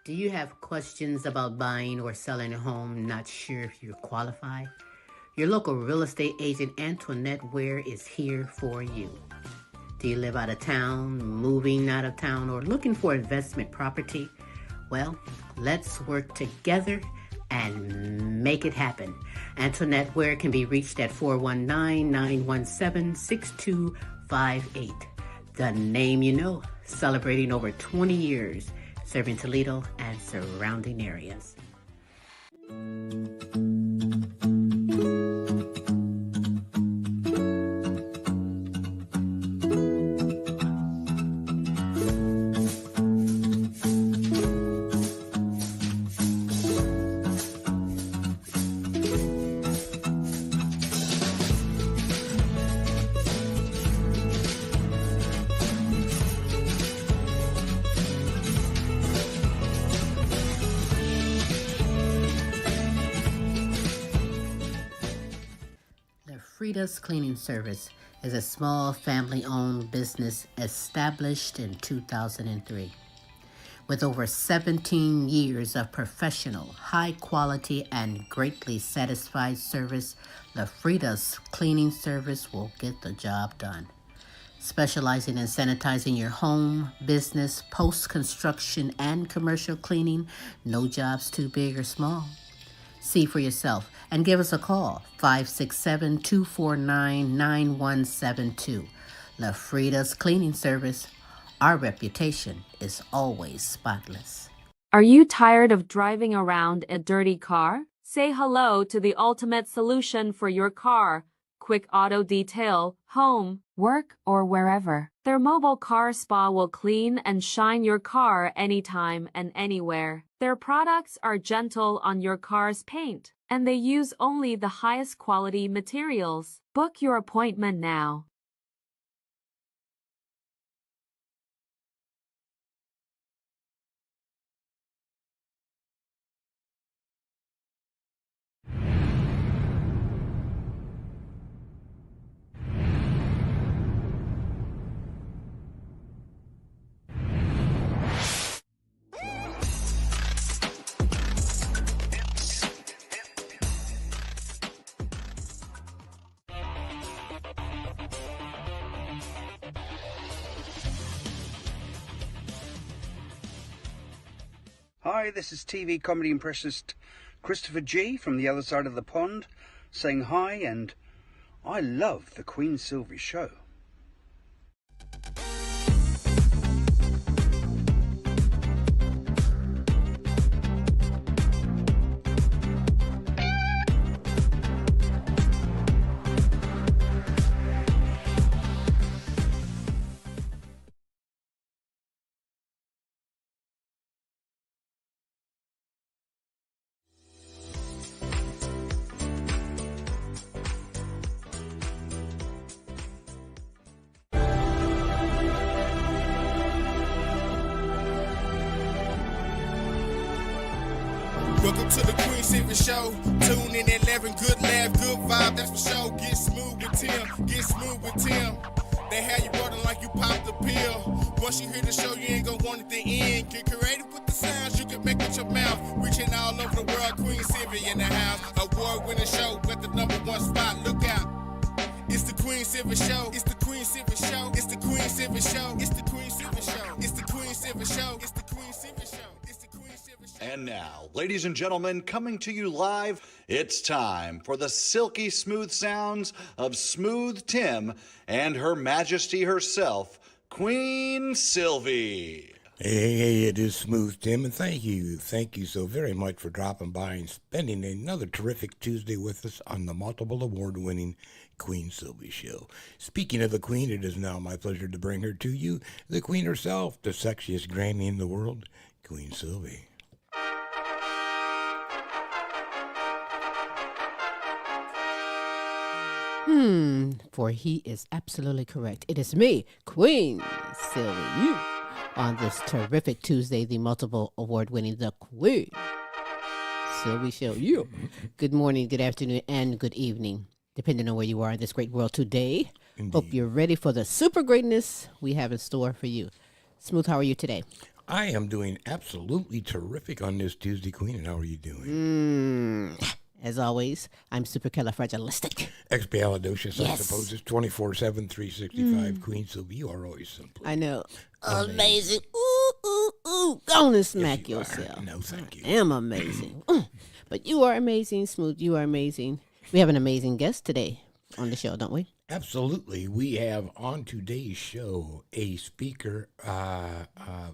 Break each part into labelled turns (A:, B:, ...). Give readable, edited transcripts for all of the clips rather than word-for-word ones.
A: Do you have questions about buying or selling a home, not sure if you're qualified? Your local real estate agent Antoinette Ware is here for you. Do you live out of town, moving out of town, or looking for investment property? Well, let's work together and make it happen. Antoinette Ware can be reached at 419-917-6258. The name you know, celebrating over 20 years, serving Toledo and surrounding areas. Frida's Cleaning Service is a small family-owned business established in 2003. With over 17 years of professional, high-quality, and greatly satisfied service, the Frida's Cleaning Service will get the job done. Specializing in sanitizing your home, business, post-construction, and commercial cleaning, no job's too big or small. See for yourself and give us a call, 567-249-9172. La Frida's Cleaning Service. Our reputation is always spotless.
B: Are you tired of driving around a dirty car? Say hello to the ultimate solution for your car. Quick Auto Detail, home, work, or wherever. Their mobile car spa will clean and shine your car anytime and anywhere. Their products are gentle on your car's paint, and they use only the highest quality materials. Book your appointment now.
C: Hi, this is TV comedy impressionist Christopher G from the other side of the pond saying hi, and I love the Queen Silvy show.
D: Welcome to the Queen Silvy Show. Tune in at 11, good laugh, good vibe, that's for sure. Get smooth with Tim, get smooth with Tim. They have you rolling like you popped the pill. Once you hear the show, you ain't gonna want it to end. Get creative with the sounds you can make with your mouth. Reaching all over the world, Queen Silvy in the house. Award-winning show, got the #1 spot, look out. It's the Queen Silvy Show. It's the Queen Silvy Show. It's the Queen Silvy Show. It's the Queen Silvy Show. It's the Queen Silvy Show. It's the Queen Silvy Show. It's the Queen Silvy Show.
E: And now, ladies and gentlemen, coming to you live, it's time for the silky smooth sounds of Smooth Tim and Her Majesty herself, Queen Silvy.
F: Hey, it is Smooth Tim, and thank you so very much for dropping by and spending another terrific Tuesday with us on the multiple award-winning Queen Silvy Show. Speaking of the Queen, it is now my pleasure to bring her to you, the Queen herself, the sexiest Grammy in the world, Queen Silvy.
A: For he is absolutely correct. It is me, Queen Silvy, you, on this terrific Tuesday, the multiple award-winning The Queen Silvy Show. You. Good morning, good afternoon, and good evening, depending on where you are in this great world today.
F: Indeed.
A: Hope you're ready for the super greatness we have in store for you. Smooth, how are you today?
F: I am doing absolutely terrific on this Tuesday, Queen. And how are you doing?
A: As always, I'm supercalifragilistic.
F: Expialidocious, I
A: Yes.
F: suppose. It's 24/7, 365. Queen Silvy, you are always simply.
A: I know. Amazing. Ooh, ooh, ooh. Go on and smack
F: you are.
A: yourself.
F: No, thank you.
A: I am amazing. But you are amazing, Smooth. You are amazing. We have an amazing guest today on the show, don't we?
F: Absolutely. We have on today's show a speaker,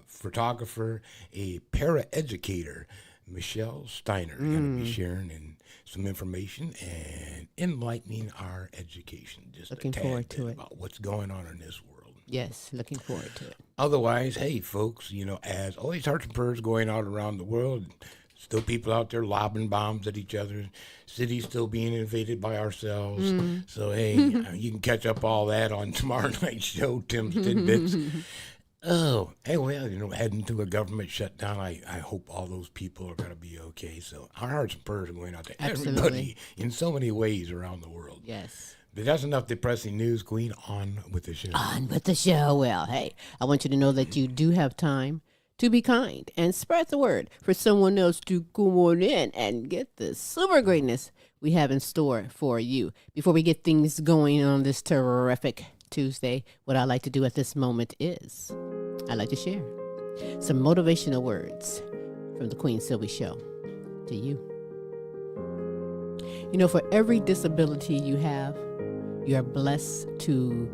F: photographer, a paraeducator, Michelle Steiner, going to be sharing some information and enlightening our education. Just
A: Looking
F: a tad
A: forward
F: bit
A: to it.
F: about what's going on in this world.
A: Yes, looking forward to it.
F: Otherwise, hey, folks, as always, hearts and prayers going out around the world. Still people out there lobbing bombs at each other. Cities still being invaded by ourselves. So, hey, you can catch up all that on tomorrow night's show, Tim's Tidbits. Oh, hey, well, heading to a government shutdown. I hope all those people are going to be okay. So our hearts and prayers are going out to everybody in so many ways around the world.
A: Yes.
F: But that's enough depressing news, Queen. On with the show.
A: On with the show. Well, hey, I want you to know that you do have time to be kind and spread the word for someone else to go on in and get the super greatness we have in store for you. Before we get things going on this terrific Tuesday, what I like to do at this moment is I like to share some motivational words from the Queen Silvy Show to you. For every disability you have, you are blessed to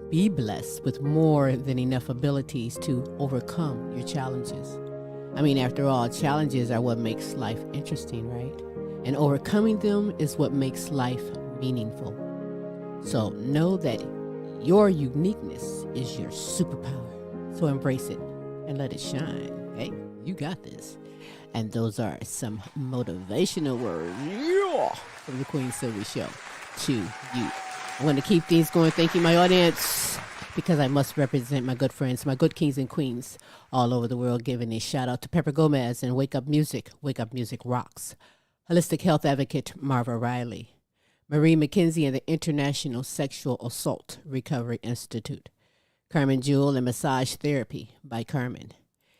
A: be blessed with more than enough abilities to overcome your challenges. After all, challenges are what makes life interesting, right? And overcoming them is what makes life meaningful. So know that your uniqueness is your superpower. So embrace it and let it shine. Hey, you got this. And those are some motivational words from the Queen Silvy Show to you. I'm going to keep things going. Thank you, my audience, because I must represent my good friends, my good kings and queens all over the world, giving a shout out to Pepper Gomez and Wake Up Music. Wake Up Music rocks. Holistic health advocate Marva Riley. Marie McKenzie and the International Sexual Assault Recovery Institute. Carmen Jewel and Massage Therapy by Carmen.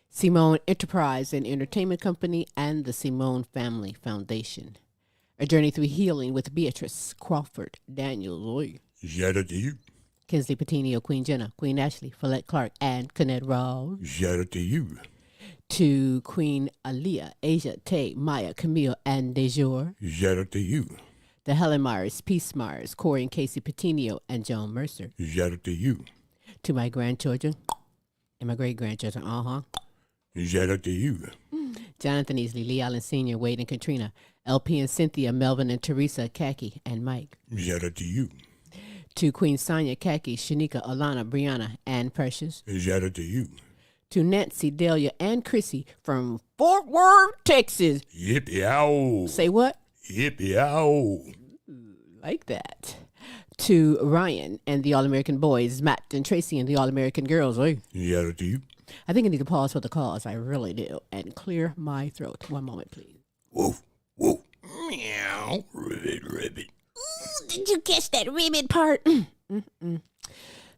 A: Simone Enterprise and Entertainment Company and the Simone Family Foundation. A Journey Through Healing with Beatrice Crawford Daniels.
F: Shout out to you.
A: Kinsley Patino, Queen Jenna, Queen Ashley, Follette Clark, and Kenneth Ross.
F: Shout out to you.
A: To Queen Aaliyah, Asia, Tay, Maya, Camille, and Dejour.
F: Shout out to you.
A: The Helen Myers, Peace Myers, Corey and Casey Patino, and Joan Mercer.
F: Shout out to you.
A: To my grandchildren and my great-grandchildren,
F: Shout out to you.
A: Jonathan Easley, Lee Allen Sr., Wade and Katrina, LP and Cynthia, Melvin and Teresa, Kaki, and Mike.
F: Shout out to you.
A: To Queen Sonia, Kaki, Shanika, Alana, Brianna, and Precious.
F: Shout out to you.
A: To Nancy, Delia, and Chrissy from Fort Worth, Texas.
F: Yippee-ow.
A: Say what?
F: Yippee-ow.
A: Like that. To Ryan and the All-American Boys, Matt and Tracy and the All-American Girls. Oy.
F: Shout out to you.
A: I think I need to pause for the cause. I really do. And clear my throat. One moment, please.
F: Woof, woof. Meow. Ribbit, ribbit.
A: Ooh, did you catch that ribbit part?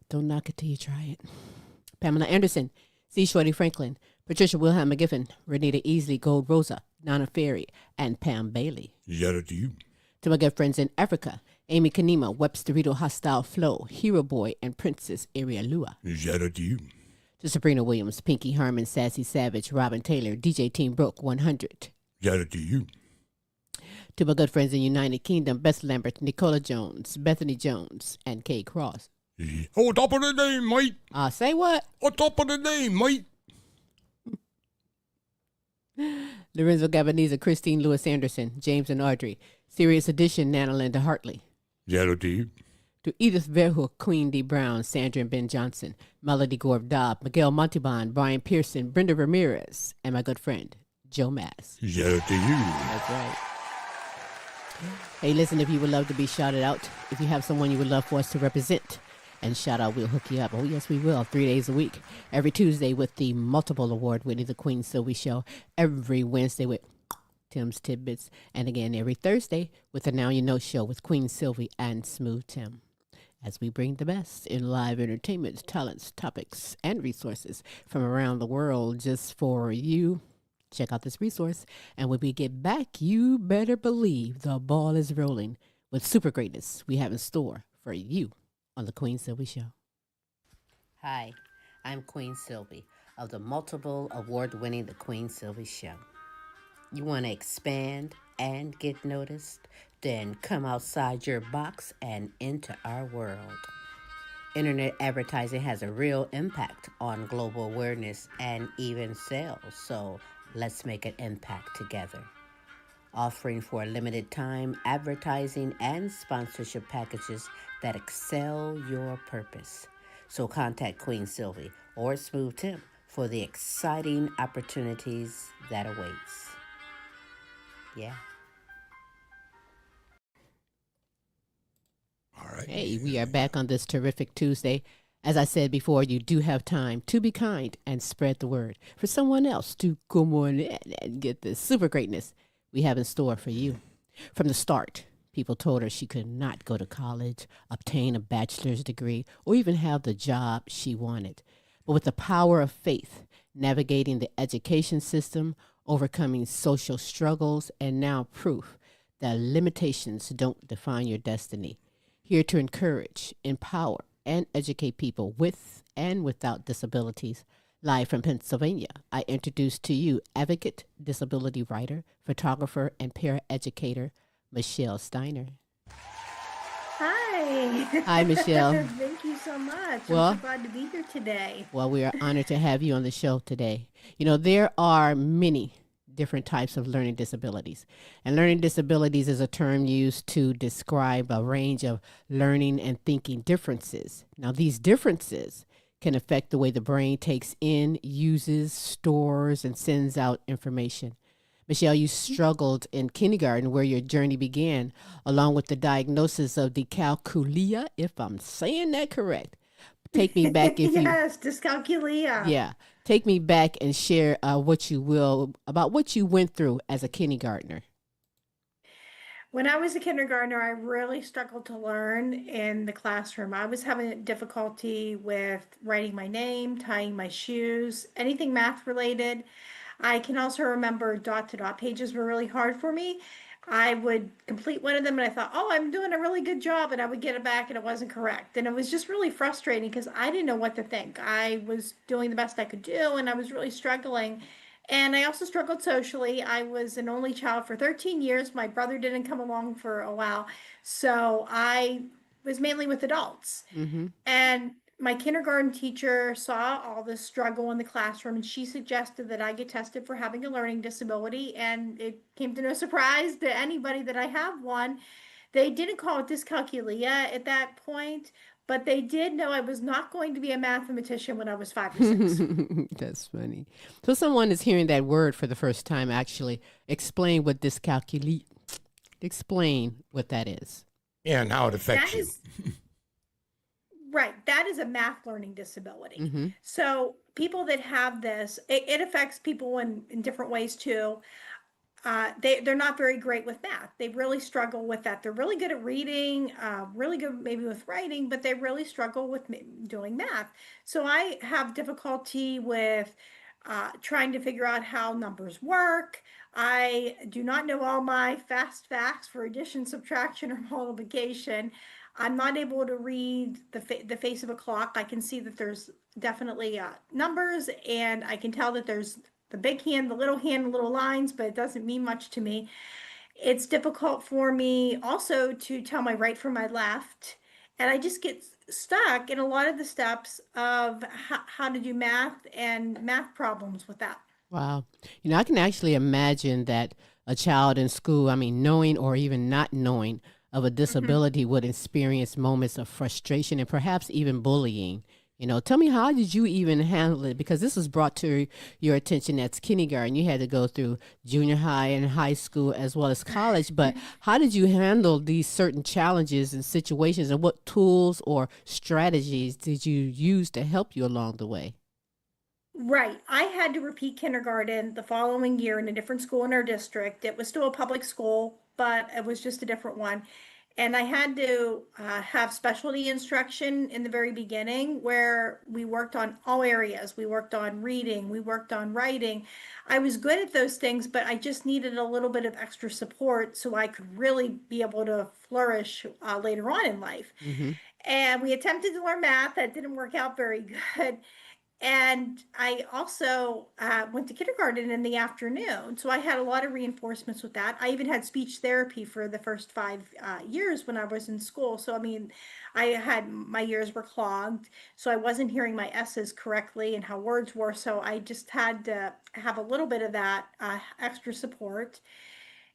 A: Don't knock it till you try it. Pamela Anderson, C. Shorty Franklin, Patricia Wilhelm McGiffin, Renita Easley, Gold Rosa, Nana Ferry, and Pam Bailey.
F: Shout out to you.
A: To my good friends in Africa, Amy Kanima, Websterito Hostile Flow, Hero Boy, and Princess Arialua.
F: Shout out to you.
A: To Sabrina Williams, Pinky Harmon, Sassy Savage, Robin Taylor, DJ Team Broke 100.
F: Shout out to you.
A: To my good friends in United Kingdom, Beth Lambert, Nicola Jones, Bethany Jones, and Kay Cross.
F: On top of the name, mate.
A: Say what?
F: On top of the name, mate.
A: Lorenzo Gabaniza, Christine Lewis Anderson, James and Audrey, Serious Edition, Nana Linda Hartley.
F: Shout out to you.
A: To Edith Verhoek, Queen D. Brown, Sandra and Ben Johnson, Melody Gorb Dobb, Miguel Montalban, Brian Pearson, Brenda Ramirez, and my good friend, Joe Mass.
F: Shout out to you.
A: That's right. Hey, listen, if you would love to be shouted out, if you have someone you would love for us to represent and shout out, we'll hook you up. Oh, yes, we will. 3 days a week. Every Tuesday with the multiple award-winning The Queen Silvy Show. Every Wednesday with Tim's Tidbits. And again, every Thursday with the Now You Know Show with Queen Silvy and Smooth Tim. as we bring the best in live entertainment, talents, topics, and resources from around the world just for you. Check out this resource, and when we get back, you better believe the ball is rolling with super greatness we have in store for you on The Queen Silvy Show. Hi, I'm Queen Silvy of the multiple award winning The Queen Silvy Show. You want to expand and get noticed? Then come outside your box and into our world. Internet advertising has a real impact on global awareness and even sales, so let's make an impact together. Offering for a limited time advertising and sponsorship packages that excel your purpose. So contact Queen Silvy or Smooth Tim for the exciting opportunities that awaits. Yeah.
F: All right.
A: Hey, we are back on this terrific Tuesday. As I said before, you do have time to be kind and spread the word for someone else to come on in and get the super greatness we have in store for you. From the start, people told her she could not go to college, obtain a bachelor's degree, or even have the job she wanted. But with the power of faith, navigating the education system, overcoming social struggles, and now proof that limitations don't define your destiny. Here to encourage, empower, and educate people with and without disabilities. Live from Pennsylvania, I introduce to you advocate, disability writer, photographer, and paraeducator Michelle Steiner.
G: Hi.
A: Hi, Michelle.
G: Thank you so much.
A: Well-
G: I'm so glad to be here today.
A: Well, we are honored to have you on the show today. You know, there are many different types of learning disabilities. And learning disabilities is a term used to describe a range of learning and thinking differences. Now, these differences can affect the way the brain takes in, uses, stores, and sends out information. Michelle, you struggled in kindergarten where your journey began, along with the diagnosis of dyscalculia, if I'm saying that correct. Take me back if you...
G: Yes, dyscalculia.
A: Yeah. Take me back and share what you will about what you went through as a kindergartner.
G: When I was a kindergartner, I really struggled to learn in the classroom. I was having difficulty with writing my name, tying my shoes, anything math related. I can also remember dot to dot pages were really hard for me. I would complete one of them and I thought, oh, I'm doing a really good job. And I would get it back and it wasn't correct. And it was just really frustrating because I didn't know what to think. I was doing the best I could do and I was really struggling. And I also struggled socially. I was an only child for 13 years. My brother didn't come along for a while. So I was mainly with adults.
A: Mm-hmm.
G: And my kindergarten teacher saw all this struggle in the classroom and she suggested that I get tested for having a learning disability. And it came to no surprise to anybody that I have one. They didn't call it dyscalculia at that point, but they did know I was not going to be a mathematician when I was 5 or 6.
A: That's funny. So someone is hearing that word for the first time. Actually, explain what dyscalculia. Explain what that is.
F: Yeah, and how it affects
G: That
F: you.
G: is right. That is a math learning disability.
A: Mm-hmm.
G: So people that have this, it affects people in different ways too. They're not very great with math. They really struggle with that. They're really good at reading, really good maybe with writing, but they really struggle with doing math. So I have difficulty with trying to figure out how numbers work. I do not know all my fast facts for addition, subtraction, or multiplication. I'm not able to read the face of a clock. I can see that there's definitely numbers, and I can tell that there's the big hand, the little lines, but it doesn't mean much to me. It's difficult for me also to tell my right from my left, and I just get stuck in a lot of the steps of how to do math and math problems with that.
A: Wow. You know, I can actually imagine that a child in school, I mean, knowing or even not knowing of a disability would experience moments of frustration and perhaps even bullying. You know, tell me, how did you even handle it? Because this was brought to your attention at kindergarten. You had to go through junior high and high school as well as college. But how did you handle these certain challenges and situations, and what tools or strategies did you use to help you along the way?
G: Right. I had to repeat kindergarten the following year in a different school in our district. It was still a public school, but it was just a different one. And I had to have specialty instruction in the very beginning where we worked on all areas. We worked on reading, we worked on writing. I was good at those things, but I just needed a little bit of extra support so I could really be able to flourish later on in life.
A: Mm-hmm.
G: And we attempted to learn math. That didn't work out very good. And I also went to kindergarten in the afternoon. So I had a lot of reinforcements with that. I even had speech therapy for the first 5 years when I was in school. So, I mean, I had my ears were clogged. So I wasn't hearing my S's correctly and how words were. So I just had to have a little bit of that extra support.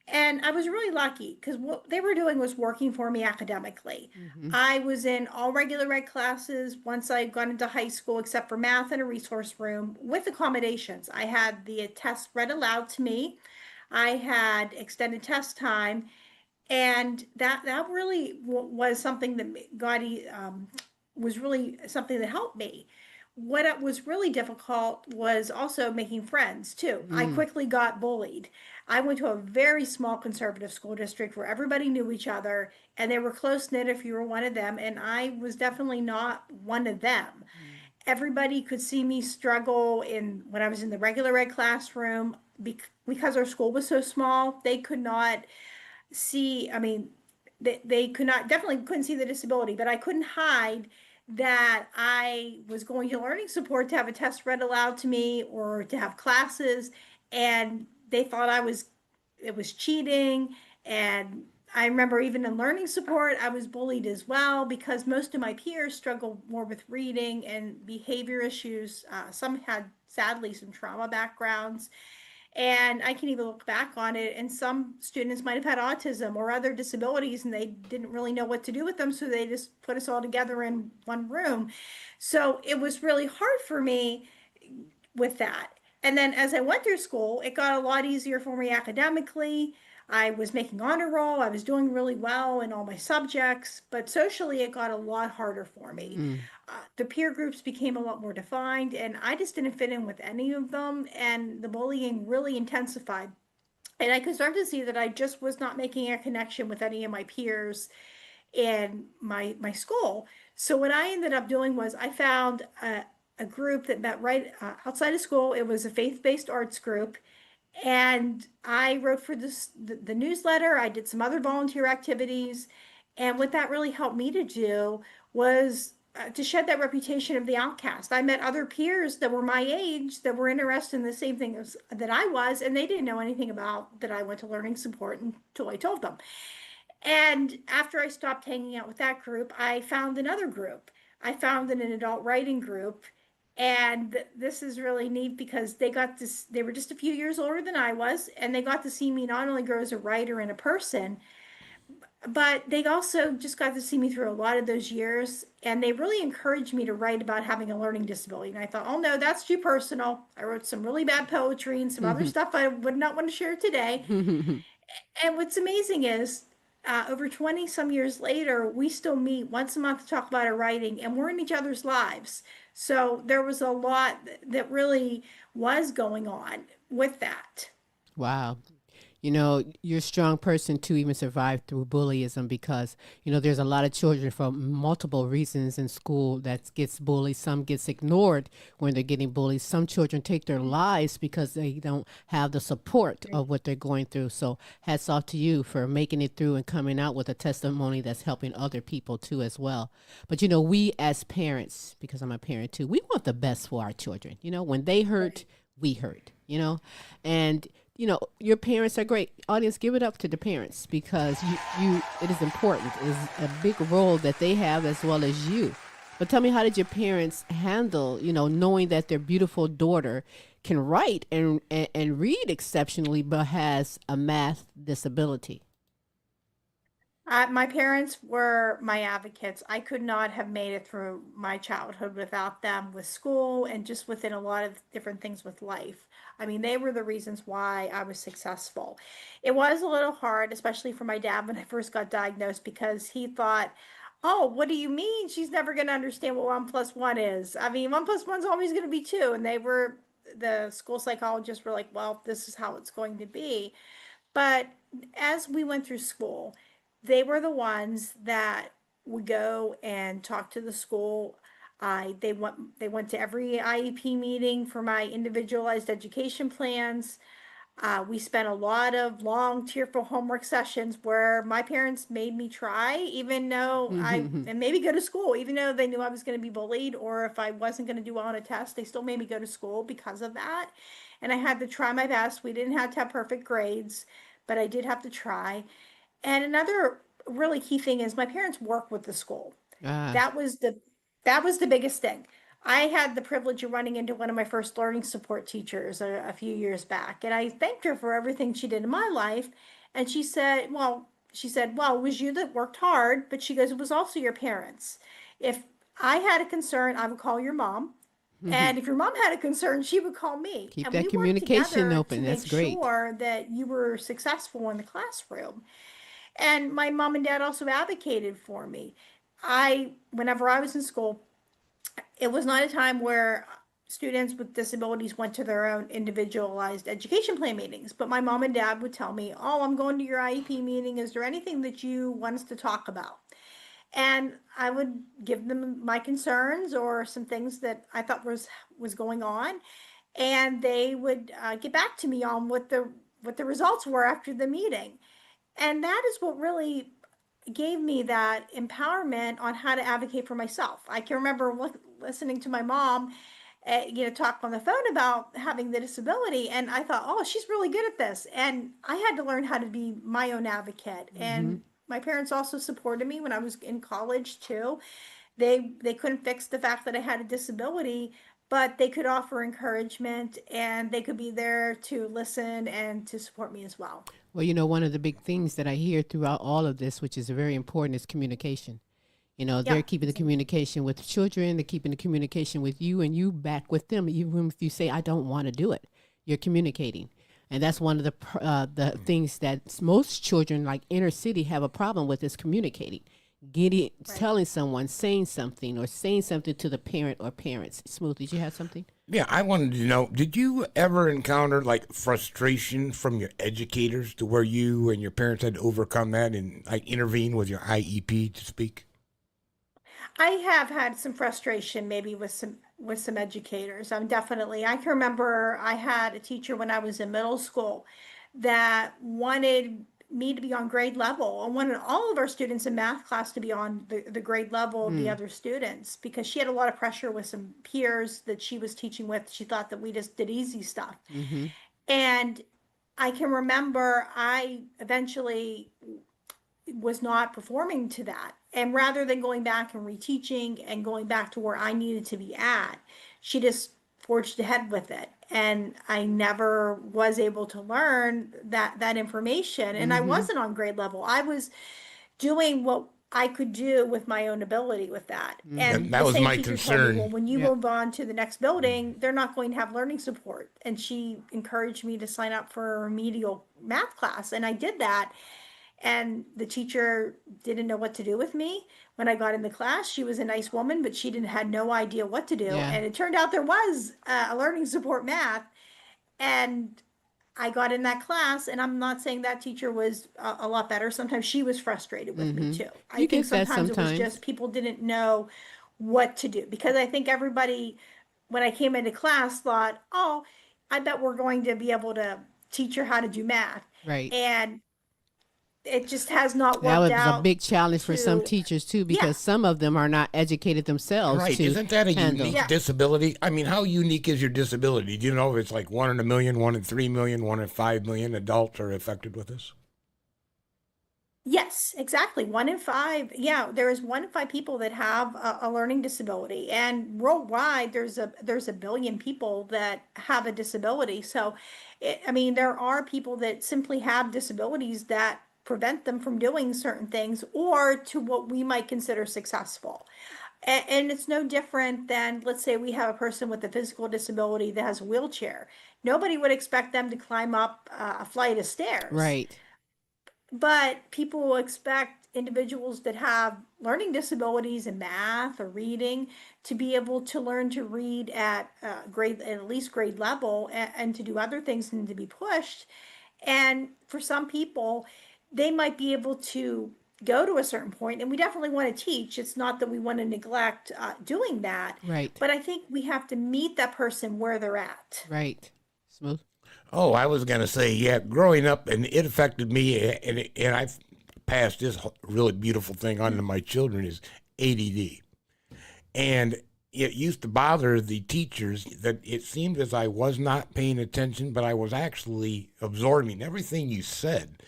G: And I was really lucky because what they were doing was working for me academically.
A: Mm-hmm.
G: I was in all regular ed classes once I got into high school, except for math and a resource room with accommodations. I had the test read aloud to me. I had extended test time, and that really was something that was really something that helped me. What was really difficult was also making friends too. I
A: Mm.
G: quickly got bullied. I went to a very small conservative school district where everybody knew each other and they were close knit if you were one of them, and I was definitely not one of them. Everybody could see me struggle in when I was in the regular ed classroom because our school was so small. They could not see, I mean, they could not, definitely couldn't see the disability, but I couldn't hide that I was going to learning support to have a test read aloud to me or to have classes. And they thought it was cheating. And I remember even in learning support, I was bullied as well because most of my peers struggled more with reading and behavior issues. Some had sadly some trauma backgrounds. And I can even look back on it, and some students might have had autism or other disabilities, and they didn't really know what to do with them. So they just put us all together in one room. So it was really hard for me with that. And then as I went through school, it got a lot easier for me academically. I was making honor roll. I was doing really well in all my subjects, but socially it got a lot harder for me.
A: Mm.
G: The peer groups became a lot more defined, and I just didn't fit in with any of them, and the bullying really intensified. And I could start to see that I just was not making a connection with any of my peers in my school. So what I ended up doing was I found a group that met right outside of school. It was a faith-based arts group, and I wrote for the newsletter. I did some other volunteer activities, and what that really helped me to do was to shed that reputation of the outcast. I met other peers that were my age that were interested in the same thing that I was, and they didn't know anything about that I went to learning support until I told them. And after I stopped hanging out with that group, I found another group. I found an adult writing group. And this is really neat because they were just a few years older than I was, and they got to see me not only grow as a writer and a person, but they also just got to see me through a lot of those years. And they really encouraged me to write about having a learning disability. And I thought, oh no, that's too personal. I wrote some really bad poetry and some other stuff I would not want to share today. And what's amazing is over 20 some years later, we still meet once a month to talk about our writing, and we're in each other's lives. So there was a lot that really was going on with that.
A: Wow. You know, you're a strong person to even survive through bullyism because, you know, there's a lot of children for multiple reasons in school that gets bullied. Some gets ignored when they're getting bullied. Some children take their lives because they don't have the support of what they're going through. So hats off to you for making it through and coming out with a testimony that's helping other people too as well. But, you know, we as parents, because I'm a parent too, we want the best for our children. You know, when they hurt, we hurt, you know, and you know, your parents are great. Audience, give it up to the parents because it is important. It is a big role that they have as well as you. But tell me, how did your parents handle, you know, knowing that their beautiful daughter can write and read exceptionally, but has a math disability?
G: My parents were my advocates. I could not have made it through my childhood without them with school and just within a lot of different things with life. I mean, they were the reasons why I was successful. It was a little hard, especially for my dad when I first got diagnosed, because he thought, oh, what do you mean? She's never going to understand what one plus one is. I mean, one plus one's always going to be two. And the school psychologists were like, well, this is how it's going to be. But as we went through school, they were the ones that would go and talk to the school. They went to every IEP meeting for my individualized education plans. We spent a lot of long, tearful homework sessions where my parents made me try, even though and maybe go to school, even though they knew I was going to be bullied, or if I wasn't going to do well on a test, they still made me go to school because of that. And I had to try my best. We didn't have to have perfect grades, but I did have to try. And another really key thing is my parents work with the school.
H: Ah,
G: That was the that was the biggest thing. I had the privilege of running into one of my first learning support teachers a few years back, and I thanked her for everything she did in my life. And she said, it was you that worked hard, but she goes, it was also your parents. If I had a concern, I would call your mom. And if your mom had a concern, she would call me.
H: keep
G: And
H: that
G: we worked
H: communication
G: together to
H: open. That's
G: make
H: great.
G: sure that you were successful in the classroom. And my mom and dad also advocated for me. Whenever I was in school, it was not a time where students with disabilities went to their own individualized education plan meetings, but my mom and dad would tell me, oh, I'm going to your IEP meeting. Is there anything that you want us to talk about? And I would give them my concerns or some things that I thought was going on, and they would get back to me on what the results were after the meeting. And that is what really gave me that empowerment on how to advocate for myself. I can remember listening to my mom, talk on the phone about having the disability, and I thought, oh, she's really good at this. And I had to learn how to be my own advocate.
H: Hmm.
G: And my parents also supported me when I was in college too. They couldn't fix the fact that I had a disability, but they could offer encouragement and they could be there to listen and to support me as well.
H: Well, one of the big things that I hear throughout all of this, which is very important, is communication. They're
G: Yep.
H: keeping the communication with the children, they're keeping the communication with you, and you back with them. Even if you say, I don't want to do it, you're communicating. And that's one of the things that most children, like inner city, have a problem with is communicating.
G: Right.
H: Telling someone, saying something, or saying something to the parent or parents. Smooth, did you have something?
F: Yeah, I wanted to know, did you ever encounter like frustration from your educators to where you and your parents had to overcome that and like intervene with your IEP to speak?
G: I have had some frustration maybe with some educators. I'm definitely. I can remember I had a teacher when I was in middle school that wanted me to be on grade level and wanted all of our students in math class to be on the grade level of the
H: Mm.
G: other students because she had a lot of pressure with some peers that she was teaching with. She thought that we just did easy stuff.
H: Mm-hmm.
G: And I can remember I eventually was not performing to that. And rather than going back and reteaching and going back to where I needed to be at, she just forged ahead with it. And I never was able to learn that information. And I
H: Mm-hmm.
G: wasn't on grade level. I was doing what I could do with my own ability with that.
H: Mm-hmm.
G: And
F: That
G: the
F: was
G: same
F: my
G: teacher told me, well,
F: concern.
G: when you
H: Yep.
G: move on to the next building, they're not going to have learning support. And she encouraged me to sign up for a remedial math class. And I did that, and the teacher didn't know what to do with me when I got in the class. She was a nice woman, but she didn't had no idea what to do.
H: Yeah.
G: And it turned out there was a learning support math, and I got in that class. And I'm not saying that teacher was a lot better. Sometimes she was frustrated with me
H: Mm-hmm.
G: too. I
H: You
G: think
H: get that
G: sometimes it was
H: sometimes.
G: just people didn't know what to do, because I think everybody, when I came into class, thought, oh, I bet we're going to be able to teach her how to do math.
H: Right.
G: And it just has not
H: That
G: worked
H: was a
G: out
H: big challenge for some
G: to,
H: teachers too,
G: yeah,
H: because some of them are not educated themselves
F: Right.
H: to
F: Isn't that a
H: handle.
F: unique
G: yeah,
F: disability? I mean, how unique is your disability? Do you know if it's like 1 in 1 million, 1 in 3 million, 1 in 5 million adults are affected with this?
G: yes, exactly. One in five, yeah, there is 1 in 5 people that have a learning disability, and worldwide, there's a billion people that have a disability. So, I mean, there are people that simply have disabilities that prevent them from doing certain things or to what we might consider successful. And it's no different than, let's say, we have a person with a physical disability that has a wheelchair. Nobody would expect them to climb up a flight of stairs,
H: Right.
G: but people will expect individuals that have learning disabilities in math or reading to be able to learn to read at least grade level, and to do other things and to be pushed. And for some people, they might be able to go to a certain point, and we definitely want to teach. It's not that we want to neglect doing that,
H: Right.
G: but I think we have to meet that person where they're at.
H: Right. Smooth.
F: Oh, I was going to say, yeah, growing up, and it affected me, and I've passed this really beautiful thing on to my children is ADD. And it used to bother the teachers that it seemed as I was not paying attention, but I was actually absorbing everything you said.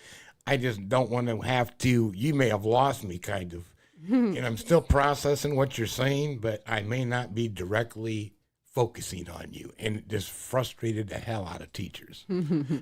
F: I just don't want to have to, you may have lost me kind of. And I'm still processing what you're saying, but I may not be directly focusing on you. And it just frustrated the hell out of teachers,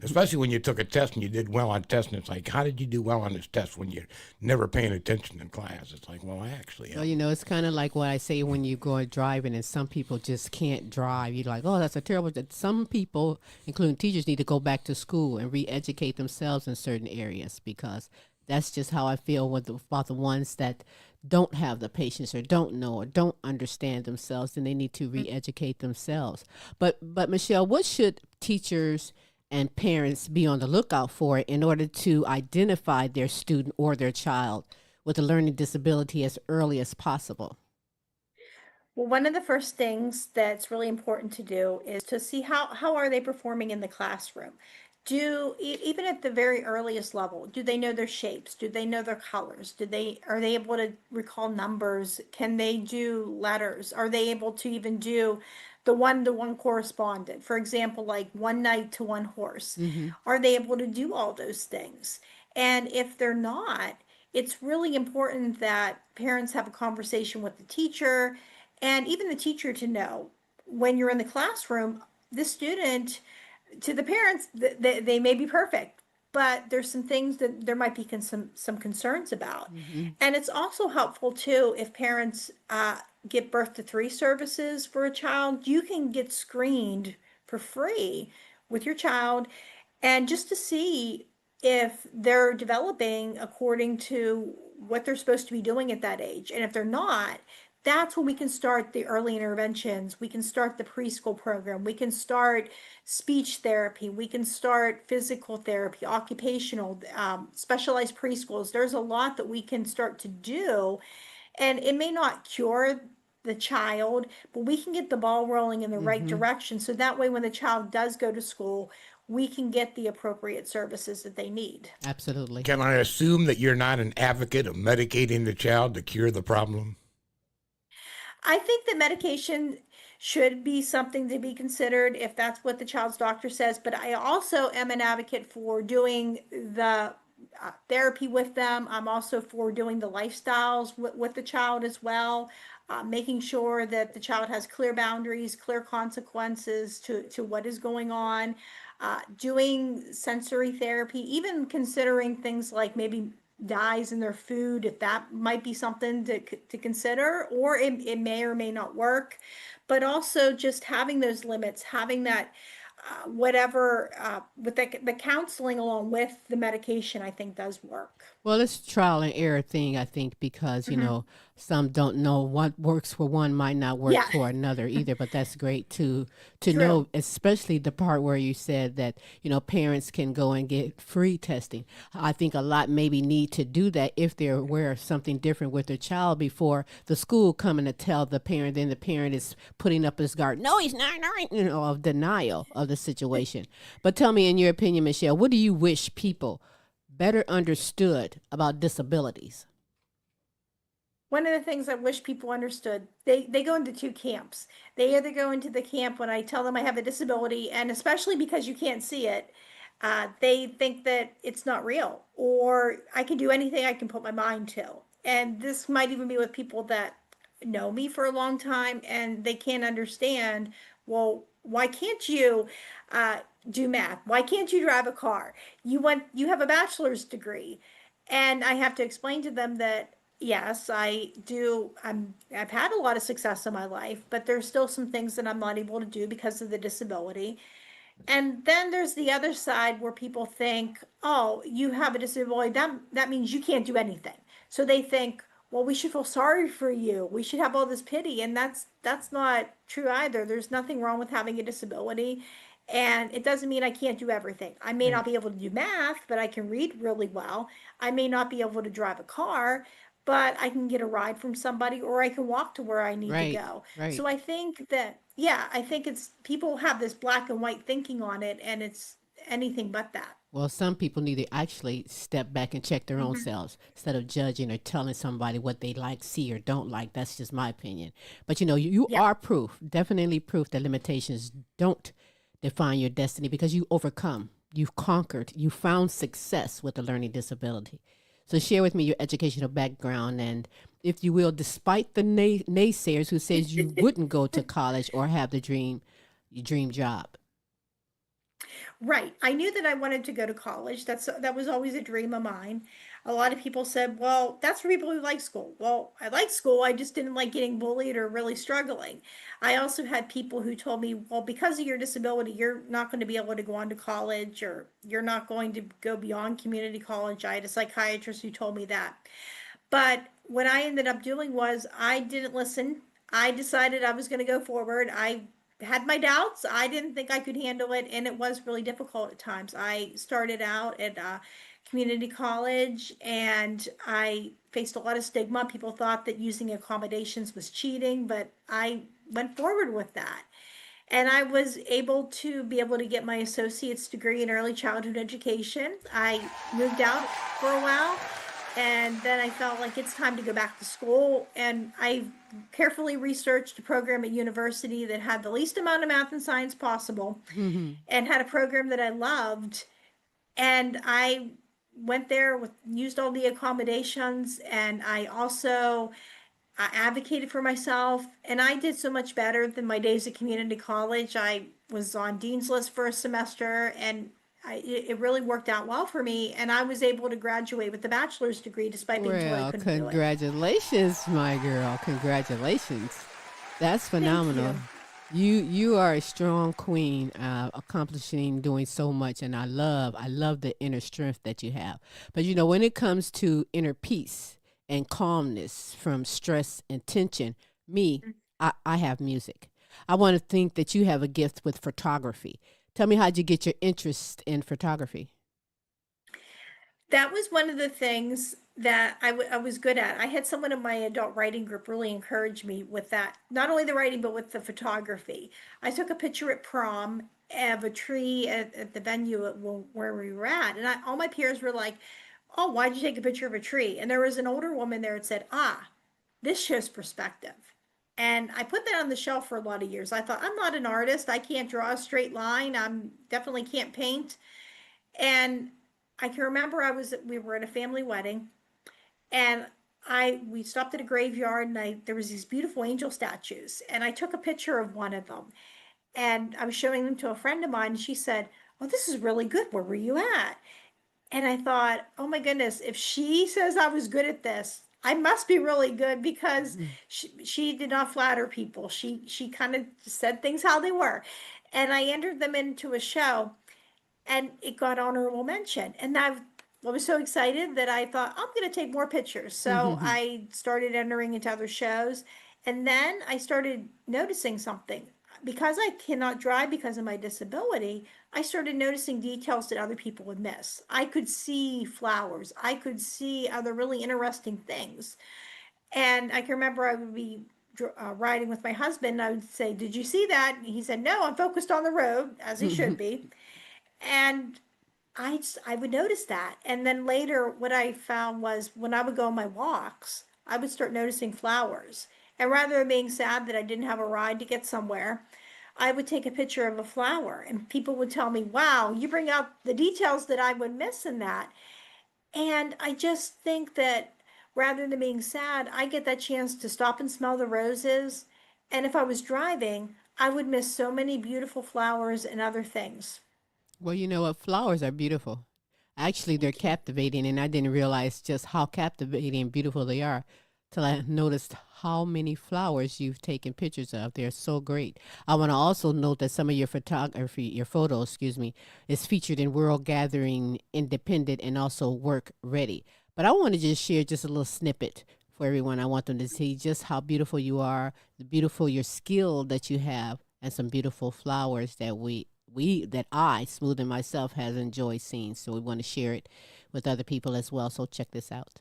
F: especially when you took a test and you did well on tests. And it's like, how did you do well on this test when you're never paying attention in class? It's like, well, I actually
H: Well,
F: am.
H: it's kind of like what I say when you go driving and some people just can't drive. You're like, oh, that's a terrible. Some people, including teachers, need to go back to school and re-educate themselves in certain areas because that's just how I feel about the ones that don't have the patience or don't know or don't understand themselves. Then they need to re-educate themselves. But Michelle, what should teachers and parents be on the lookout for in order to identify their student or their child with a learning disability as early as possible?
G: Well, one of the first things that's really important to do is to see how are they performing in the classroom. Even at the very earliest level, do they know their shapes? Do they know their colors? Are they able to recall numbers? Can they do letters? Are they able to even do the one-to-one correspondent? For example, like one knight to one horse.
H: Mm-hmm.
G: Are they able to do all those things? And if they're not, it's really important that parents have a conversation with the teacher and even the teacher to know when you're in the classroom, the student, to the parents, they may be perfect, but there's some things that there might be some concerns about.
H: Mm-hmm.
G: And it's also helpful too if parents get birth to three services for a child. You can get screened for free with your child, and just to see if they're developing according to what they're supposed to be doing at that age. And if they're not, that's when we can start the early interventions. We can start the preschool program. We can start speech therapy. We can start physical therapy, occupational, specialized preschools. There's a lot that we can start to do. And it may not cure the child, but we can get the ball rolling in the right
H: Mm-hmm.
G: direction. So that way, when the child does go to school, we can get the appropriate services that they need.
H: Absolutely.
F: Can I assume that you're not an advocate of medicating the child to cure the problem?
G: I think that medication should be something to be considered if that's what the child's doctor says, but I also am an advocate for doing the therapy with them. I'm also for doing the lifestyles with the child as well, making sure that the child has clear boundaries, clear consequences to what is going on, doing sensory therapy, even considering things like maybe dyes in their food, if that might be something to consider, or it may or may not work. But also just having those limits, having that whatever with the counseling along with the medication, I think does work.
H: Well, it's trial and error thing, I think, because, some don't know what works for one might not work
G: Yeah,
H: for another either. But that's great to
G: true.
H: know, especially the part where you said that, parents can go and get free testing. I think a lot maybe need to do that if they're aware of something different with their child before the school coming to tell the parent, then the parent is putting up his guard. No, he's not, of denial of the situation. But tell me, in your opinion, Michelle, what do you wish people better understood about disabilities?
G: One of the things I wish people understood, they go into two camps. They either go into the camp when I tell them I have a disability, and especially because you can't see it, they think that it's not real, or I can do anything I can put my mind to. And this might even be with people that know me for a long time and they can't understand, well, why can't you uh, do math? Why can't you drive a car? You have a bachelor's degree. And I have to explain to them that yes, I do. I've had a lot of success in my life, but there's still some things that I'm not able to do because of the disability. And then there's the other side where people think, oh, you have a disability, that means you can't do anything. So they think, well, we should feel sorry for you. We should have all this pity. And that's not true either. There's nothing wrong with having a disability. And it doesn't mean I can't do everything. I may
H: Right.
G: not be able to do math, but I can read really well. I may not be able to drive a car, but I can get a ride from somebody or I can walk to where I need to
H: Right.
G: go.
H: Right.
G: So I think that, yeah, I think it's people have this black and white thinking on it, and it's anything but that.
H: Well, some people need to actually step back and check their own
G: Mhm.
H: selves instead of judging or telling somebody what they like, see, or don't like. That's just my opinion. But you
G: Yeah.
H: are proof, definitely proof that limitations don't define your destiny because you overcome, you've conquered, you found success with a learning disability. So share with me your educational background and, if you will, despite the naysayers who says you wouldn't go to college or have the your dream job.
G: Right. I knew that I wanted to go to college. That was always a dream of mine. A lot of people said, "Well, that's for people who like school." Well, I like school. I just didn't like getting bullied or really struggling. I also had people who told me, "Well, because of your disability, you're not going to be able to go on to college or you're not going to go beyond community college." I had a psychiatrist who told me that. But what I ended up doing was I didn't listen. I decided I was going to go forward. I had my doubts. I didn't think I could handle it, and it was really difficult at times. I started out at community college, and I faced a lot of stigma. People thought that using accommodations was cheating, but I went forward with that. And I was able to get my associate's degree in early childhood education. I moved out for a while, and then I felt like it's time to go back to school. And I carefully researched a program at university that had the least amount of math and science possible and had a program that I loved. And I went there with used all the accommodations, and I advocated for myself, and I did so much better than my days at community college. I was on dean's list for a semester, and it really worked out well for me. And I was able to graduate with a bachelor's degree despite being told I
H: Well,
G: couldn't do it.
H: congratulations, my girl. Congratulations. That's
G: Thank
H: phenomenal.
G: you.
H: You are a strong queen, accomplishing, doing so much, and I love the inner strength that you have. But when it comes to inner peace and calmness from stress and tension, me, I have music. I want to think that you have a gift with photography. Tell me, how'd you get your interest in photography?
G: That was one of the things that I was good at. I had someone in my adult writing group really encourage me with that. Not only the writing, but with the photography. I took a picture at prom of a tree at the venue where we were at. And all my peers were like, "Oh, why'd you take a picture of a tree?" And there was an older woman there that said, "Ah, this shows perspective." And I put that on the shelf for a lot of years. I thought, I'm not an artist. I can't draw a straight line. I'm definitely can't paint. And I can remember we were at a family wedding, and we stopped at a graveyard, and there was these beautiful angel statues, and I took a picture of one of them, and I was showing them to a friend of mine, and she said, "Oh, this is really good. Where were you at?" And I thought, "Oh my goodness, if she says I was good at this, I must be really good," because she did not flatter people. She kind of said things how they were. And I entered them into a show, and it got honorable mention. And I was so excited that I thought, I'm going to take more pictures. So I started entering into other shows. And then I started noticing something. Because I cannot drive because of my disability, I started noticing details that other people would miss. I could see flowers, I could see other really interesting things. And I can remember I would be riding with my husband, and I would say, "Did you see that?" And he said, "No, I'm focused on the road," as he should be. And I would notice that. And then later, what I found was when I would go on my walks, I would start noticing flowers. And rather than being sad that I didn't have a ride to get somewhere, I would take a picture of a flower, and people would tell me, "Wow, you bring out the details that I would miss in that." And I just think that rather than being sad, I get that chance to stop and smell the roses. And if I was driving, I would miss so many beautiful flowers and other things.
H: Well, you know what? Flowers are beautiful. Actually, they're
G: Thank you.
H: captivating, and I didn't realize just how captivating and beautiful they are till I noticed how many flowers you've taken pictures of. They're so great. I want to also note that some of your photography, your photos, excuse me, is featured in World Gathering Independent and also Work Ready. But I want to just share just a little snippet for everyone. I want them to see just how beautiful you are, the beautiful your skill that you have, and some beautiful flowers that that I, Smooth and myself, has enjoyed seeing. So we want to share it with other people as well. So check this out.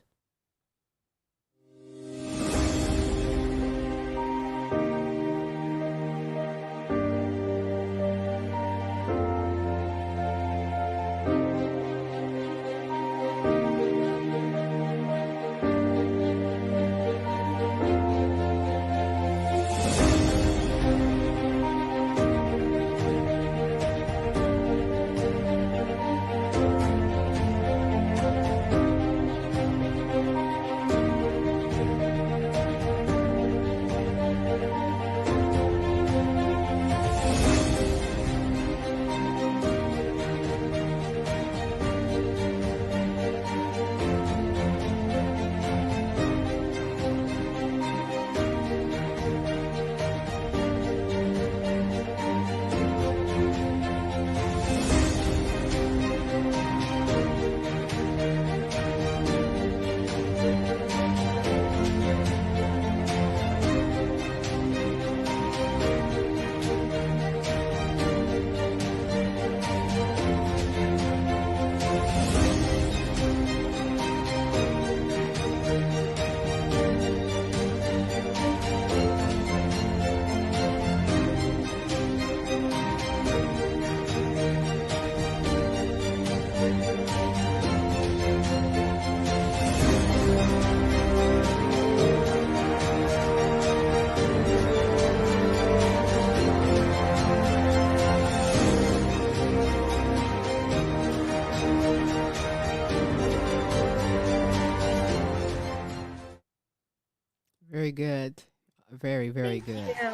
H: Very good. Very, very
G: Thank
H: good.
G: you.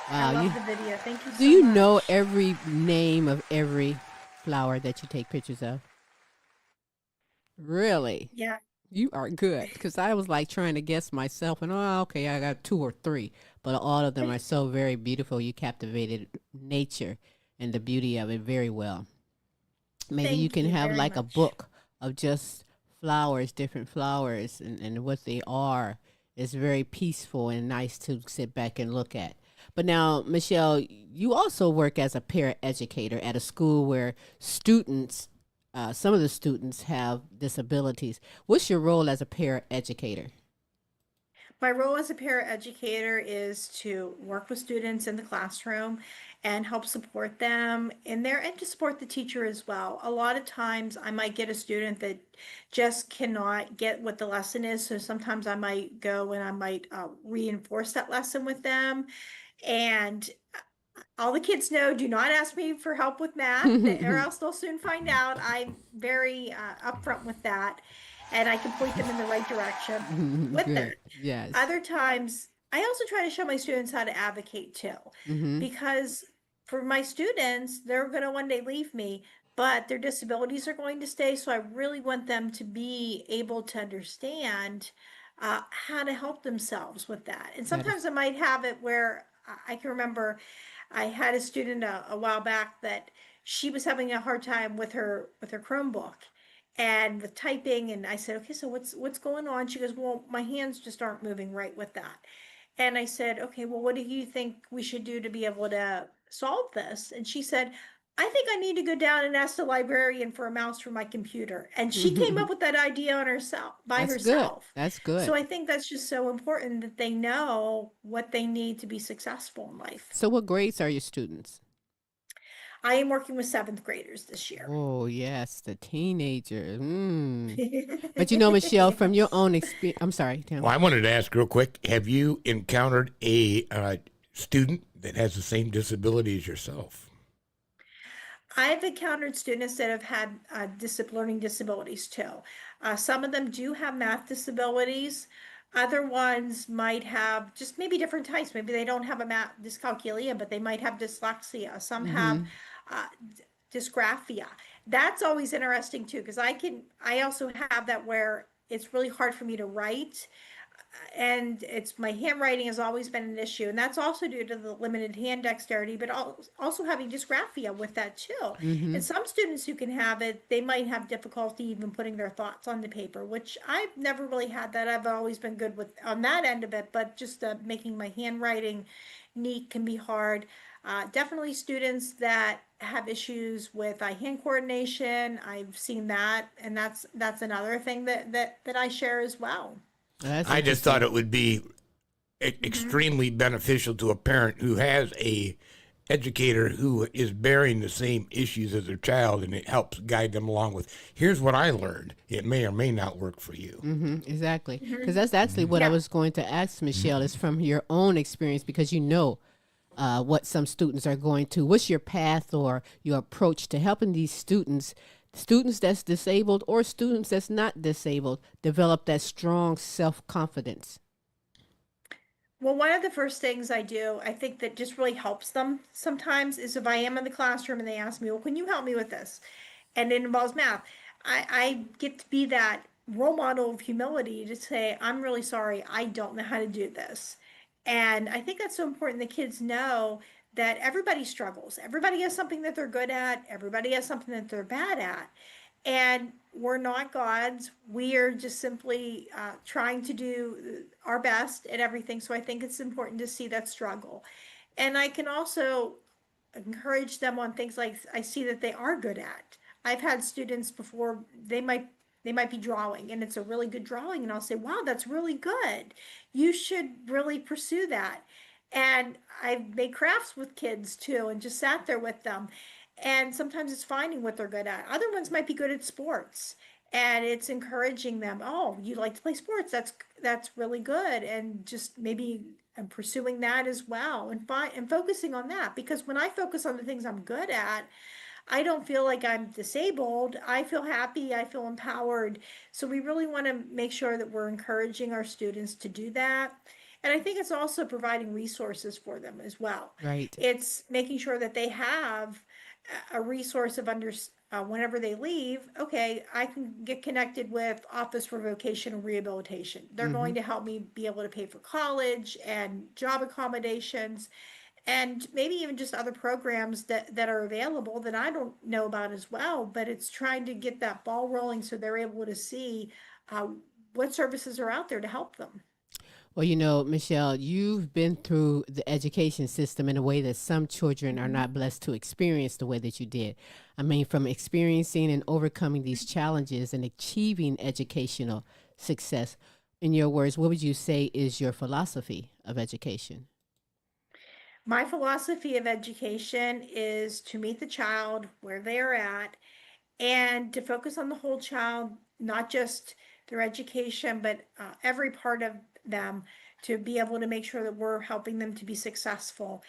G: I
H: Wow.
G: love the video. Thank you
H: Do
G: so
H: you
G: much.
H: know every name of every flower that you take pictures of? Really?
G: Yeah.
H: You are good. Because I was like trying to guess myself, and oh, okay, I got two or three. But all of them are so very beautiful. You captivated nature and the beauty of it very well. Maybe you
G: Thank
H: can
G: you
H: have
G: very
H: like a
G: much.
H: book of just flowers, different flowers, and what they are. It's very peaceful and nice to sit back and look at. But now, Michelle, you also work as a paraeducator at a school where some of the students have disabilities. What's your role as a paraeducator?
G: My role as a paraeducator is to work with students in the classroom and help support them in there and to support the teacher as well. A lot of times I might get a student that just cannot get what the lesson is. So sometimes I might go and I might reinforce that lesson with them. And all the kids know, do not ask me for help with math, or else they'll soon find out. I'm very upfront with that, and I can point them in the right direction with that.
H: Good. Yes.
G: Other times, I also try to show my students how to advocate too,
H: Mm-hmm.
G: because for my students, they're going to one day leave me, but their disabilities are going to stay. So I really want them to be able to understand how to help themselves with that. And
H: That is.
G: sometimes I might have it where I can remember I had a student a while back that she was having a hard time with her Chromebook and with typing, and I said, okay, so what's going on? She goes, well, my hands just aren't moving right with that. And I said, okay, well, what do you think we should do to be able to solve this? And she said, I think I need to go down and ask the librarian for a mouse for my computer. And she came up with that idea on herself by
H: That's good.
G: herself.
H: That's
G: So
H: good.
G: I think that's just so important that they know what they need to be successful in life.
H: So, what grades are your students?
G: I am working with seventh graders this year.
H: Oh, yes, the teenager. But you know, Michelle, from your own experience, I'm sorry, Tim.
F: Well, I wanted to ask real quick, have you encountered a student that has the same disability as yourself?
G: I've encountered students that have had learning disabilities too. Some of them do have math disabilities. Other ones might have just maybe different types. Maybe they don't have a math dyscalculia, but they might have dyslexia. Some have
H: Mm-hmm.
G: uh, dysgraphia. That's always interesting too, because I also have that where it's really hard for me to write. and it's my handwriting has always been an issue, and that's also due to the limited hand dexterity, but also having dysgraphia with that too.
H: Mm-hmm.
G: And some students who can have it, they might have difficulty even putting their thoughts on the paper, which I've never really had that. I've always been good with on that end of it, but just making my handwriting neat can be hard. Definitely students that have issues with hand coordination. I've seen that, and that's another thing that I share as well.
H: That's
F: I just
H: interesting.
F: thought it would be extremely beneficial to a parent who has a educator who is bearing the same issues as their child, and it helps guide them along with, here's what I learned. It may or may not work for you.
H: Mm-hmm, exactly. Because that's actually what I
G: Yeah.
H: was going to ask Michelle is from your own experience, because you know what some students are going to. What's your path or your approach to helping these students that's disabled or students that's not disabled, develop that strong self-confidence?
G: Well, one of the first things I do, I think that just really helps them sometimes is if I am in the classroom and they ask me, well, can you help me with this? And it involves math. I get to be that role model of humility to say, I'm really sorry, I don't know how to do this. And I think that's so important that kids know that everybody struggles. Everybody has something that they're good at, everybody has something that they're bad at. And we're not gods. We are just simply trying to do our best at everything. So I think it's important to see that struggle. And I can also encourage them on things like I see that they are good at. I've had students before, they might be drawing and it's a really good drawing, and I'll say, wow, that's really good. You should really pursue that. And I've made crafts with kids too and just sat there with them. And sometimes it's finding what they're good at. Other ones might be good at sports, and it's encouraging them. Oh, you like to play sports? That's really good, and just maybe pursuing that as well, and focusing on that. Because when I focus on the things I'm good at, I don't feel like I'm disabled. I feel happy. I feel empowered. So we really want to make sure that we're encouraging our students to do that. And I think it's also providing resources for them as well.
H: Right.
G: It's making sure that they have a resource of whenever they leave, okay, I can get connected with Office for Vocational Rehabilitation. They're
H: Mm-hmm.
G: going to help me be able to pay for college and job accommodations, and maybe even just other programs that are available that I don't know about as well. But it's trying to get that ball rolling so they're able to see uh, what services are out there to help them.
H: Well, you know, Michelle, you've been through the education system in a way that some children are not blessed to experience the way that you did. I mean, from experiencing and overcoming these challenges and achieving educational success, in your words, what would you say is your philosophy of education?
G: My philosophy of education is to meet the child where they are at and to focus on the whole child, not just their education, but every part of them, to be able to make sure that we're helping them to be successful.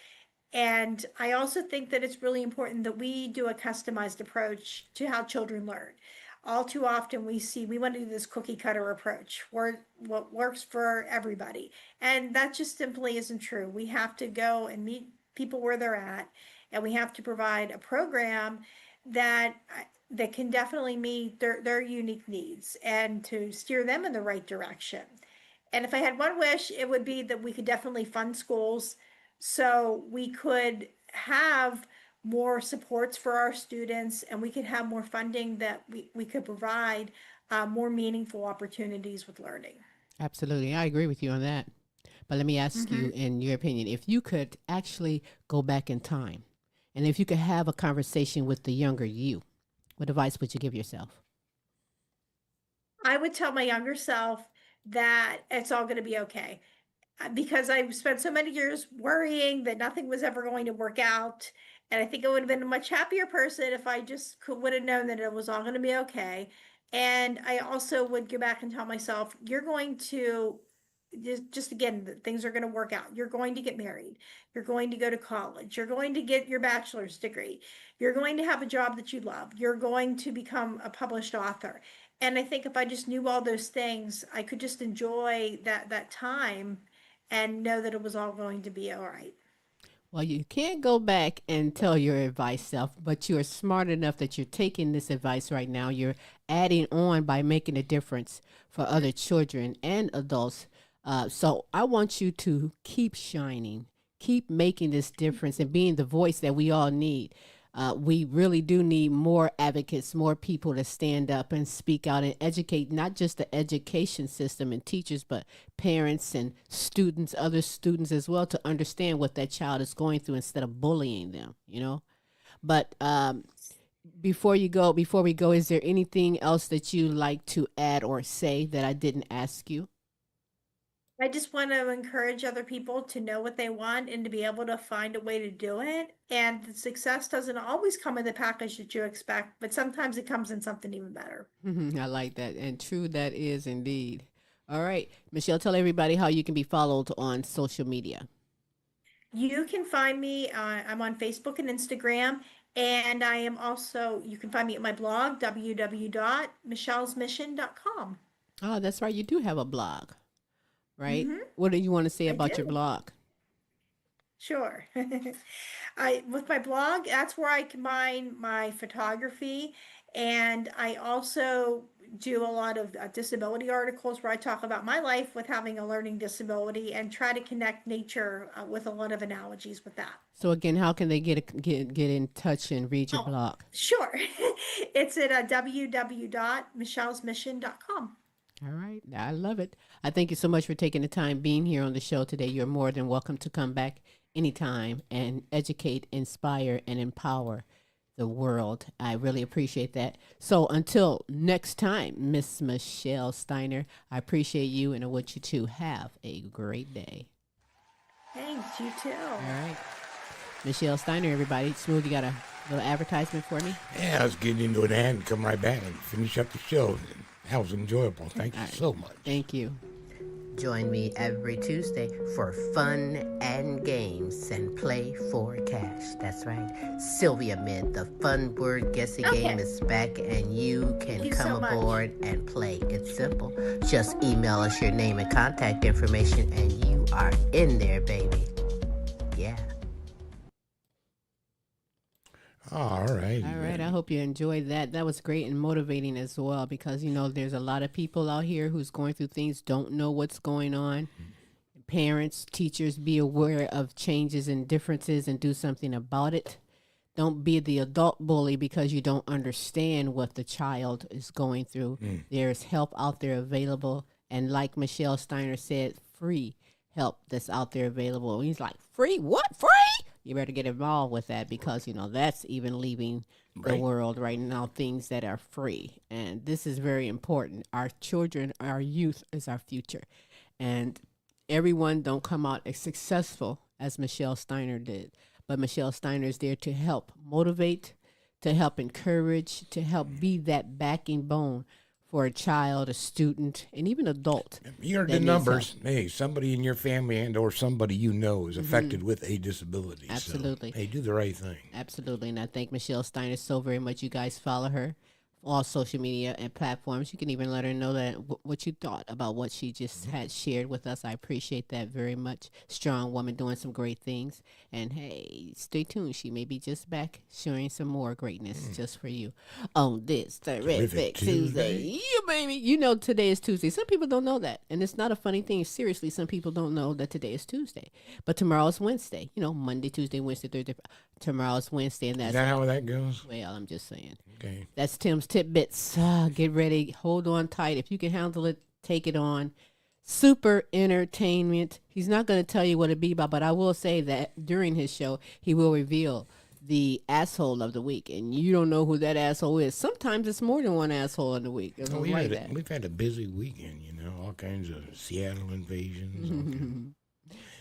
G: And I also think that it's really important that we do a customized approach to how children learn. All too often we want to do this cookie cutter approach where what works for everybody. And that just simply isn't true. We have to go and meet people where they're at, and we have to provide a program that that can definitely meet their unique needs and to steer them in the right direction. And if I had one wish, it would be that we could definitely fund schools so we could have more supports for our students, and we could have more funding that we could provide more meaningful opportunities with learning.
H: Absolutely. I agree with you on that. But let me ask you, in your opinion, if you could actually go back in time and if you could have a conversation with the younger you, what advice would you give yourself?
G: I would tell my younger self that it's all going to be okay. Because I spent so many years worrying that nothing was ever going to work out. And I think I would have been a much happier person if I just would have known that it was all going to be okay. And I also would go back and tell myself, you're going to just again, things are going to work out. You're going to get married. You're going to go to college. You're going to get your bachelor's degree. You're going to have a job that you love. You're going to become a published author. And I think if I just knew all those things, I could just enjoy that time and know that it was all going to be all right.
H: Well, you can't go back and tell your advice self, but you are smart enough that you're taking this advice right now. You're adding on by making a difference for other children and adults So I want you to keep shining, keep making this difference, and being the voice that we all need. We really do need more advocates, more people to stand up and speak out and educate, not just the education system and teachers, but parents and students, other students as well, to understand what that child is going through instead of bullying them, you know? But before we go, is there anything else that you like to add or say that I didn't ask you?
G: I just want to encourage other people to know what they want and to be able to find a way to do it. And the success doesn't always come in the package that you expect, but sometimes it comes in something even better.
H: I like that. And true, that is indeed. All right. Michelle, tell everybody how you can be followed on social media.
G: You can find me, I'm on Facebook and Instagram, and I am also, you can find me at my blog, www.michellesmission.com.
H: Oh, that's right. You do have a blog, right?
G: Mhm.
H: What do you want to say
G: I
H: about your
G: do.
H: blog?
G: Sure. With my blog, that's where I combine my photography, and I also do a lot of disability articles where I talk about my life with having a learning disability and try to connect nature with a lot of analogies with that.
H: So again, how can they get in touch and read your
G: Oh,
H: blog?
G: sure. It's at www.michellesmission.com.
H: All right. I love it. I thank you so much for taking the time being here on the show today. You're more than welcome to come back anytime and educate, inspire, and empower the world. I really appreciate that. So until next time, Miss Michelle Steiner, I appreciate you and I want you to have a great day.
G: Thanks, you too.
H: All right. Michelle Steiner, everybody. Smooth, you got a little advertisement for me?
F: Yeah, let's get into it and come right back and finish up the show. That was enjoyable. Thank you so much.
H: Thank you.
A: Join me every Tuesday for fun and games and play for cash. That's right. Sylvia Mid, the fun word guessing game is back and you can
G: Thank you
A: come
G: so much.
A: aboard and play. It's simple. Just email us your name and contact information and you are in there, baby. Yeah.
F: All right.
H: All right. I hope you enjoyed that. That was great and motivating as well because, you know, there's a lot of people out here who's going through things, don't know what's going on. Parents, teachers, be aware of changes and differences and do something about it. Don't be the adult bully because you don't understand what the child is going through. There's help out there available. And like Michelle Steiner said, free help that's out there available. He's like, free? What? Free? You better get involved with that because, you know, that's even leaving the world right now, things that are free. And this is very important. Our children, our youth is our future. And everyone don't come out as successful as Michelle Steiner did. But Michelle Steiner is there to help motivate, to help encourage, to help be that backing bone for a child, a student, and even adult.
F: You heard the numbers. Hey, somebody in your family and or somebody you know is affected with a disability.
H: Absolutely.
F: So, hey, do the right thing.
H: Absolutely. And I thank Michelle Steiner so very much. You guys follow her all social media and platforms. You can even let her know that what you thought about what she just had shared with us. I appreciate that very much. Strong woman doing some great things. And hey, stay tuned. She may be just back sharing some more greatness just for you on this terrific Tuesday. Yeah, baby. You know today is Tuesday. Some people don't know that. And it's not a funny thing. Seriously, some people don't know that today is Tuesday. But tomorrow's Wednesday. You know, Monday, Tuesday, Wednesday, Thursday. Tomorrow's Wednesday. And that's
F: Is that how that goes?
H: well, I'm just saying.
F: Okay.
H: That's Tim's tidbits. Get ready. Hold on tight. If you can handle it, take it on. Super entertainment. He's not going to tell you what it be about, but I will say that during his show, he will reveal the asshole of the week, and you don't know who that asshole is. Sometimes it's more than one asshole in the week.
F: Oh, we've had a busy weekend, you know, all kinds of Seattle invasions.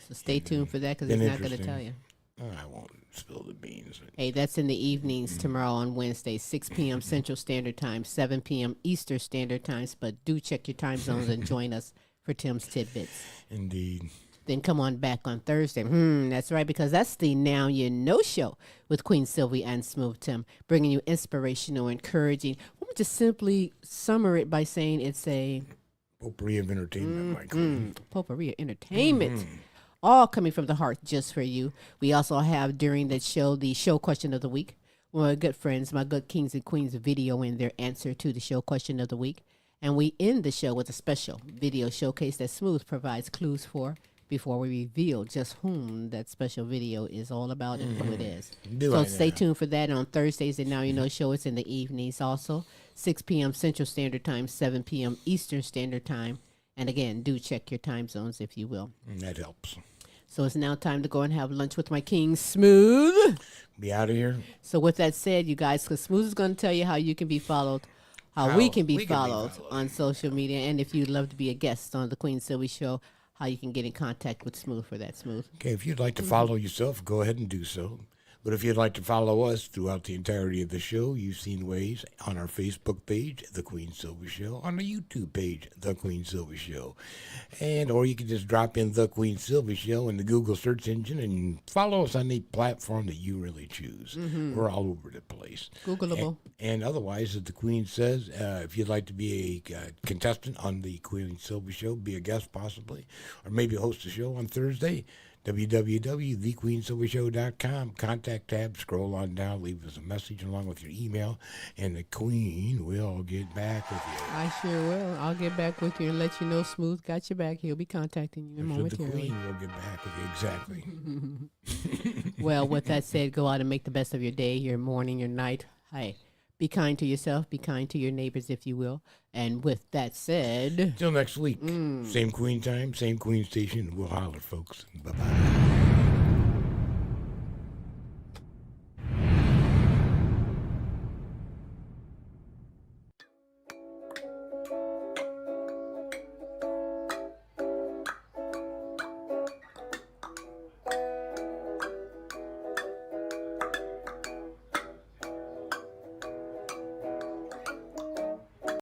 H: So stay tuned for that because he's not going to tell you.
F: I won't spill the beans.
H: Hey, that's in the evenings tomorrow on Wednesday, 6 p.m. Central Standard Time, 7 p.m. Eastern Standard Times. But do check your time zones and join us for Tim's Tidbits.
F: Indeed.
H: Then come on back on Thursday. That's right, because that's the Now You Know show with Queen Silvy and Smooth Tim, bringing you inspirational, encouraging. Let me just simply summarize it by saying it's a
F: potpourri of entertainment, my queen.
H: Potpourri of entertainment. All coming from the heart just for you. We also have during that show the show question of the week. One of my good friends, my good kings and queens, video in their answer to the show question of the week. And we end the show with a special video showcase that Smooth provides clues for before we reveal just whom that special video is all about and who it is. So stay tuned for that on Thursdays. And Now You Know show. It's in the evenings also, 6 p.m. Central Standard Time, 7 p.m. Eastern Standard Time. And again, do check your time zones if you will.
F: That helps.
H: So it's now time to go and have lunch with my king, Smooth.
F: Be out of here.
H: So with that said, you guys, because Smooth is going to tell you how you can be followed, how we can be followed on social media, and if you'd love to be a guest on the Queen Silvy Show, how you can get in contact with Smooth for that, Smooth.
F: Okay, if you'd like to follow yourself, go ahead and do so. But if you'd like to follow us throughout the entirety of the show, you've seen ways on our Facebook page, The Queen Silvy Show, on the YouTube page, The Queen Silvy Show. Or you can just drop in The Queen Silvy Show in the Google search engine and follow us on the platform that you really choose. We're all over the place.
H: Googleable.
F: And otherwise, as the Queen says, if you'd like to be a contestant on the Queen Silvy Show, be a guest possibly, or maybe host a show on Thursday, www.thequeensilvyshow.com. Contact tab, scroll on down, leave us a message along with your email, and the Queen will get back with you.
H: I sure will. I'll get back with you and let you know Smooth got your back. He'll be contacting you
F: So
H: momentarily.
F: the Queen will get back with you, exactly.
H: Well, with that said, go out and make the best of your day, your morning, your night. Hey, be kind to yourself. Be kind to your neighbors, if you will. And with that said,
F: Till next week. Same Queen time, same Queen station. We'll holler, folks. Bye-bye.